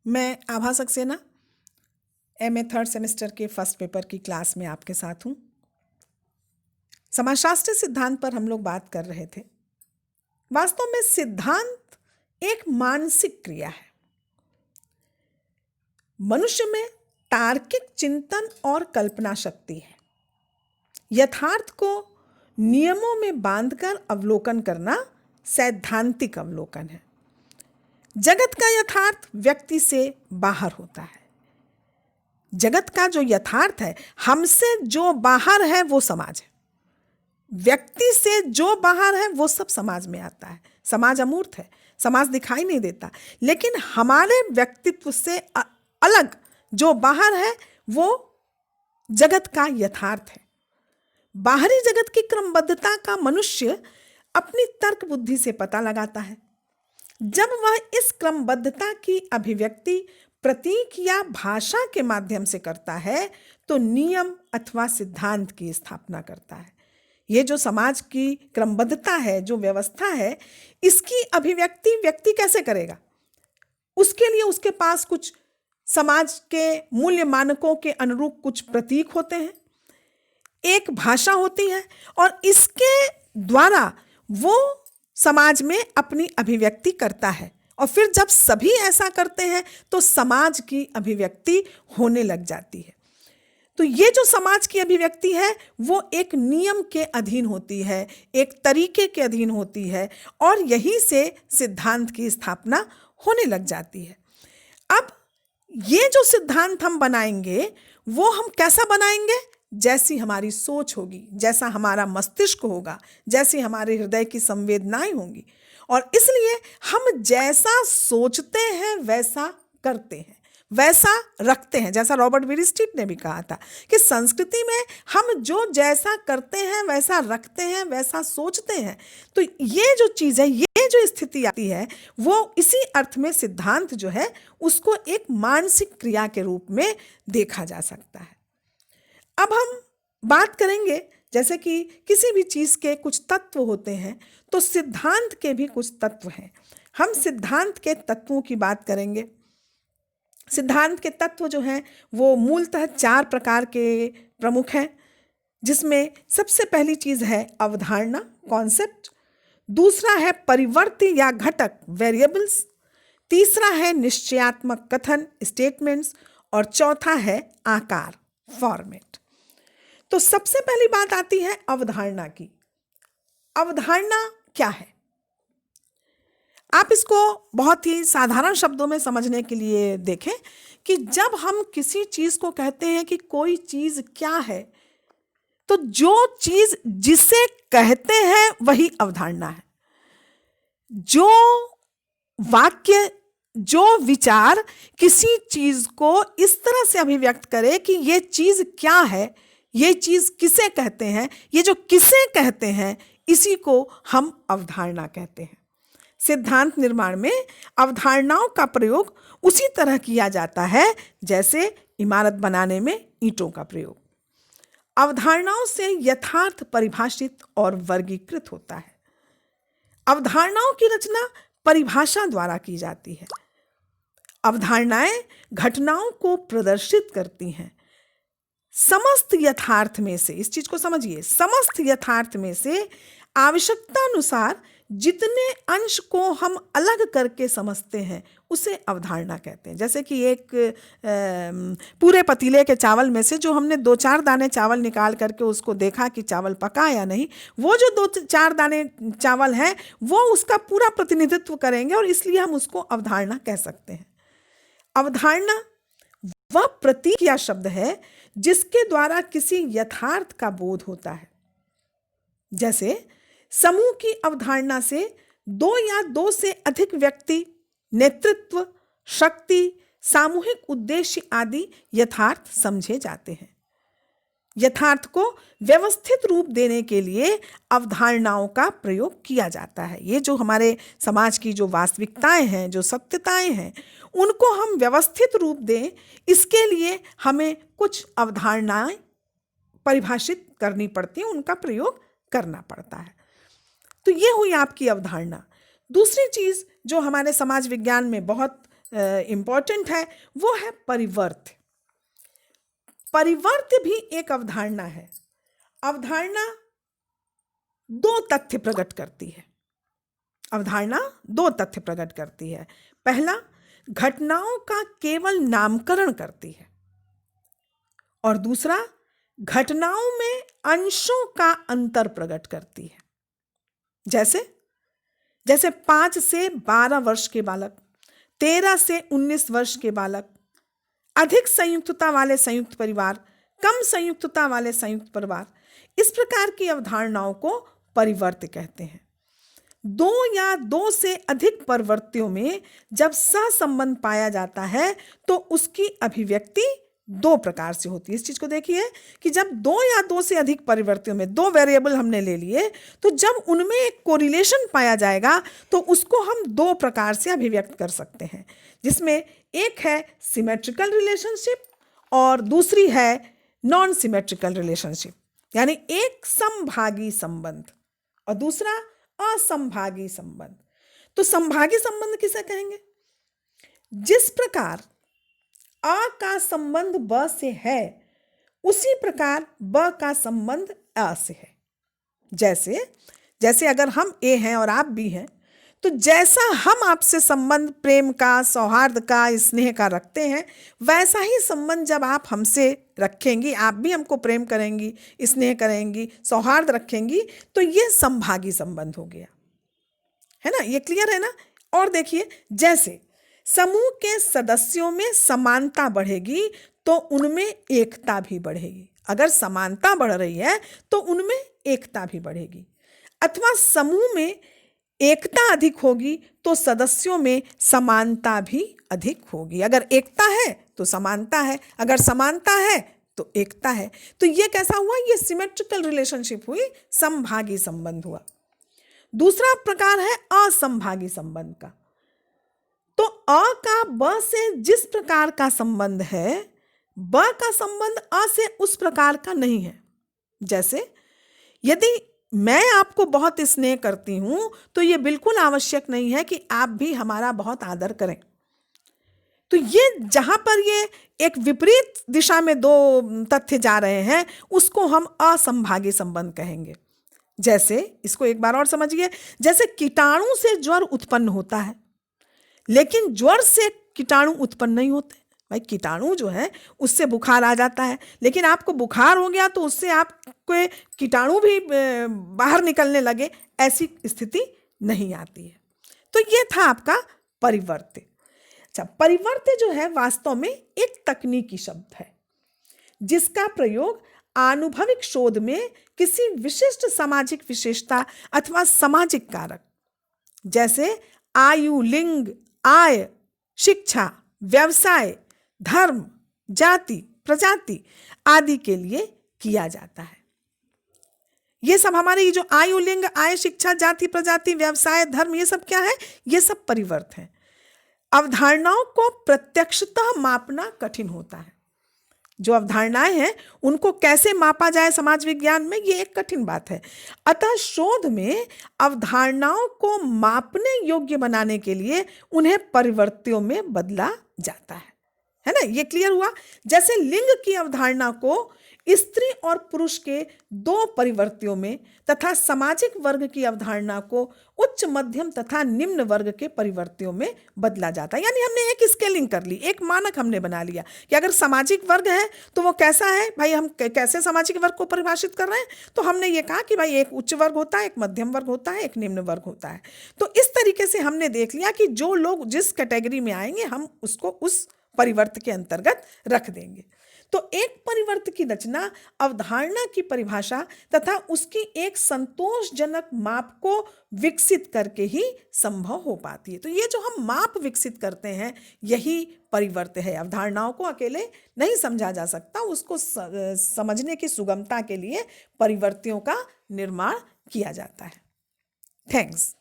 मैं आभा Saxena MA third semester के first paper की क्लास में आपके साथ हूँ। समाजशास्त्र सिद्धांत पर हम लोग बात कर रहे थे। वास्तव में सिद्धांत एक मानसिक क्रिया है। मनुष्य में तार्किक चिंतन और कल्पना शक्ति है। यथार्थ को नियमों में बांधकर अवलोकन करना सैद्धांतिक अवलोकन है। जगत का यथार्थ व्यक्ति से बाहर होता है। जगत का जो यथार्थ है, हमसे जो बाहर है वो समाज है। व्यक्ति से जो बाहर है वो सब समाज में आता है। समाज अमूर्त है, समाज दिखाई नहीं देता, लेकिन हमारे व्यक्तित्व से अलग जो बाहर है वो जगत का यथार्थ है। बाहरी जगत की क्रमबद्धता का मनुष्य अपनी तर्क बुद्धि से पता लगाता है। जब वह इस क्रमबद्धता की अभिव्यक्ति प्रतीक या भाषा के माध्यम से करता है तो नियम अथवा सिद्धांत की स्थापना करता है। ये जो समाज की क्रमबद्धता है, जो व्यवस्था है, इसकी अभिव्यक्ति व्यक्ति कैसे करेगा? उसके लिए उसके पास कुछ समाज के मूल्य मानकों के अनुरूप कुछ प्रतीक होते हैं, एक भाषा होती है और इसके द्वारा वो समाज में अपनी अभिव्यक्ति करता है। और फिर जब सभी ऐसा करते हैं तो समाज की अभिव्यक्ति होने लग जाती है। तो ये जो समाज की अभिव्यक्ति है वो एक नियम के अधीन होती है, एक तरीके के अधीन होती है और यहीं से सिद्धांत की स्थापना होने लग जाती है। अब ये जो सिद्धांत हम बनाएंगे वो हम कैसा बनाएंगे? जैसी हमारी सोच होगी, जैसा हमारा मस्तिष्क होगा, जैसी हमारे हृदय की संवेदनाएं होंगी। और इसलिए हम जैसा सोचते हैं वैसा करते हैं, वैसा रखते हैं। जैसा रॉबर्ट विरीस्टीट ने भी कहा था कि संस्कृति में हम जो जैसा करते हैं वैसा रखते हैं, वैसा सोचते हैं। तो ये जो चीज़ है, ये जो स्थिति आती है, वो इसी अर्थ में सिद्धांत जो है उसको एक मानसिक क्रिया के रूप में देखा जा सकता है। अब हम बात करेंगे, जैसे कि किसी भी चीज़ के कुछ तत्व होते हैं तो सिद्धांत के भी कुछ तत्व हैं। हम सिद्धांत के तत्वों की बात करेंगे। सिद्धांत के तत्व जो हैं वो मूलतः 4 प्रकार के प्रमुख हैं, जिसमें सबसे पहली चीज़ है अवधारणा, कॉन्सेप्ट। दूसरा है परिवर्ती या घटक, वेरिएबल्स। तीसरा है निश्चयात्मक कथन, स्टेटमेंट्स। और चौथा है आकार, फॉर्मेट। तो सबसे पहली बात आती है अवधारणा की। अवधारणा क्या है? आप इसको बहुत ही साधारण शब्दों में समझने के लिए देखें कि जब हम किसी चीज को कहते हैं कि कोई चीज क्या है, तो जो चीज जिसे कहते हैं वही अवधारणा है। जो वाक्य, जो विचार किसी चीज को इस तरह से अभिव्यक्त करे कि ये चीज क्या है, ये चीज किसे कहते हैं, ये जो किसे कहते हैं, इसी को हम अवधारणा कहते हैं। सिद्धांत निर्माण में अवधारणाओं का प्रयोग उसी तरह किया जाता है जैसे इमारत बनाने में ईंटों का प्रयोग। अवधारणाओं से यथार्थ परिभाषित और वर्गीकृत होता है। अवधारणाओं की रचना परिभाषा द्वारा की जाती है। अवधारणाएं घटनाओं को प्रदर्शित करती हैं। समस्त यथार्थ में से, इस चीज को समझिए, समस्त यथार्थ में से आवश्यकता अनुसार जितने अंश को हम अलग करके समझते हैं उसे अवधारणा कहते हैं। जैसे कि एक पूरे पतीले के चावल में से जो हमने 2-4 दाने चावल निकाल करके उसको देखा कि चावल पका या नहीं, वो जो 2-4 दाने चावल हैं वो उसका पूरा प्रतिनिधित्व करेंगे और इसलिए हम उसको अवधारणा कह सकते हैं। अवधारणा वह प्रतीक या शब्द है जिसके द्वारा किसी यथार्थ का बोध होता है। जैसे समूह की अवधारणा से 2 या 2 से अधिक व्यक्ति, नेतृत्व, शक्ति, सामूहिक उद्देश्य आदि यथार्थ समझे जाते हैं। यथार्थ को व्यवस्थित रूप देने के लिए अवधारणाओं का प्रयोग किया जाता है। ये जो हमारे समाज की जो वास्तविकताएं हैं, जो सत्यताएं हैं, उनको हम व्यवस्थित रूप दें, इसके लिए हमें कुछ अवधारणाएं परिभाषित करनी पड़ती हैं, उनका प्रयोग करना पड़ता है। तो ये हुई आपकी अवधारणा। दूसरी चीज़ जो हमारे समाज विज्ञान में बहुत इम्पॉर्टेंट है वो है परिवर्त। परिवर्त भी एक अवधारणा है। अवधारणा दो तथ्य प्रकट करती है। अवधारणा दो तथ्य प्रकट करती है। पहला, घटनाओं का केवल नामकरण करती है, और दूसरा, घटनाओं में अंशों का अंतर प्रकट करती है। जैसे जैसे 5 से 12 वर्ष के बालक, 13 से 19 वर्ष के बालक, अधिक संयुक्तता वाले संयुक्त परिवार, कम संयुक्तता वाले संयुक्त परिवार, इस प्रकार की अवधारणाओं को परिवर्त कहते हैं। दो या दो से अधिक परिवर्तियों में जब सहसंबंध पाया जाता है तो उसकी अभिव्यक्ति दो प्रकार से होती है। इस चीज को देखिए कि जब दो या दो से अधिक परिवर्तियों में, दो वेरिएबल हमने ले लिए, तो जब उनमें एक कोरिलेशन पाया जाएगा तो उसको हम दो प्रकार से अभिव्यक्त कर सकते हैं, जिसमें एक है सिमेट्रिकल रिलेशनशिप और दूसरी है नॉन सिमेट्रिकल रिलेशनशिप, यानी एक समभागी संबंध और दूसरा असंभागी संबंध। तो संभागी संबंध किसे कहेंगे? जिस प्रकार अ का संबंध ब से है उसी प्रकार ब का संबंध अ से है। जैसे जैसे अगर हम ए हैं और आप बी हैं, तो जैसा हम आपसे संबंध प्रेम का, सौहार्द का, स्नेह का रखते हैं, वैसा ही संबंध जब आप हमसे रखेंगी, आप भी हमको प्रेम करेंगी, स्नेह करेंगी, सौहार्द रखेंगी, तो ये संभागी संबंध हो गया, है ना? ये क्लियर है ना? और देखिए, जैसे समूह के सदस्यों में समानता बढ़ेगी तो उनमें एकता भी बढ़ेगी। अगर समानता बढ़ रही है तो उनमें एकता भी बढ़ेगी, अथवा समूह में एकता अधिक होगी तो सदस्यों में समानता भी अधिक होगी। अगर एकता है तो समानता है, अगर समानता है तो एकता है। तो ये कैसा हुआ? ये सिमेट्रिकल रिलेशनशिप हुई, समभागी संबंध हुआ। दूसरा प्रकार है असंभागी संबंध का। तो अ का ब से जिस प्रकार का संबंध है, ब का संबंध अ से उस प्रकार का नहीं है। जैसे यदि मैं आपको बहुत स्नेह करती हूं तो यह बिल्कुल आवश्यक नहीं है कि आप भी हमारा बहुत आदर करें। तो ये जहां पर ये एक विपरीत दिशा में दो तथ्य जा रहे हैं, उसको हम असंभागी संबंध कहेंगे। जैसे इसको एक बार और समझिए, जैसे कीटाणु से ज्वर उत्पन्न होता है, लेकिन ज्वर से कीटाणु उत्पन्न नहीं होते। भाई, कीटाणु जो है उससे बुखार आ जाता है, लेकिन आपको बुखार हो गया तो उससे आपके कीटाणु भी बाहर निकलने लगे, ऐसी स्थिति नहीं आती है। तो ये था आपका परिवर्त्य। अच्छा, परिवर्त्य जो है वास्तव में एक तकनीकी शब्द है जिसका प्रयोग आनुभविक शोध में किसी विशिष्ट सामाजिक विशेषता अथवा सामाजिक कारक जैसे आयु, लिंग, आय, शिक्षा, व्यवसाय, धर्म, जाति, प्रजाति आदि के लिए किया जाता है। ये सब हमारे ये जो आयु, लिंग, आय, शिक्षा, जाति, प्रजाति, व्यवसाय, धर्म, ये सब क्या है? ये सब परिवर्त है। अवधारणाओं को प्रत्यक्षतः मापना कठिन होता है। जो अवधारणाएं हैं उनको कैसे मापा जाए समाज विज्ञान में, ये एक कठिन बात है। अतः शोध में अवधारणाओं को मापने योग्य बनाने के लिए उन्हें परिवर्तियों में बदला जाता है ना? ये क्लियर हुआ? जैसे लिंग की अवधारणा को स्त्री और पुरुष के दो परिवर्तियों में तथा सामाजिक वर्ग की अवधारणा को उच्च, मध्यम तथा निम्न वर्ग के परिवर्तियों में बदला जाता है। यानी हमने एक स्केलिंग कर ली, एक मानक हमने बना लिया कि अगर सामाजिक वर्ग है तो वो कैसा है। भाई, हम कैसे सामाजिक वर्ग को परिभाषित कर रहे हैं? तो हमने ये कहा कि भाई एक उच्च वर्ग होता है, एक मध्यम वर्ग होता है, एक निम्न वर्ग होता है। तो इस तरीके से हमने देख लिया कि जो लोग जिस कैटेगरी में आएंगे हम उसको उस परिवर्त के अंतर्गत रख देंगे। तो एक परिवर्त की रचना अवधारणा की परिभाषा तथा उसकी एक संतोषजनक माप को विकसित करके ही संभव हो पाती है। तो ये जो हम माप विकसित करते हैं यही परिवर्त है। अवधारणाओं को अकेले नहीं समझा जा सकता, उसको समझने की सुगमता के लिए परिवर्तियों का निर्माण किया जाता है। थैंक्स।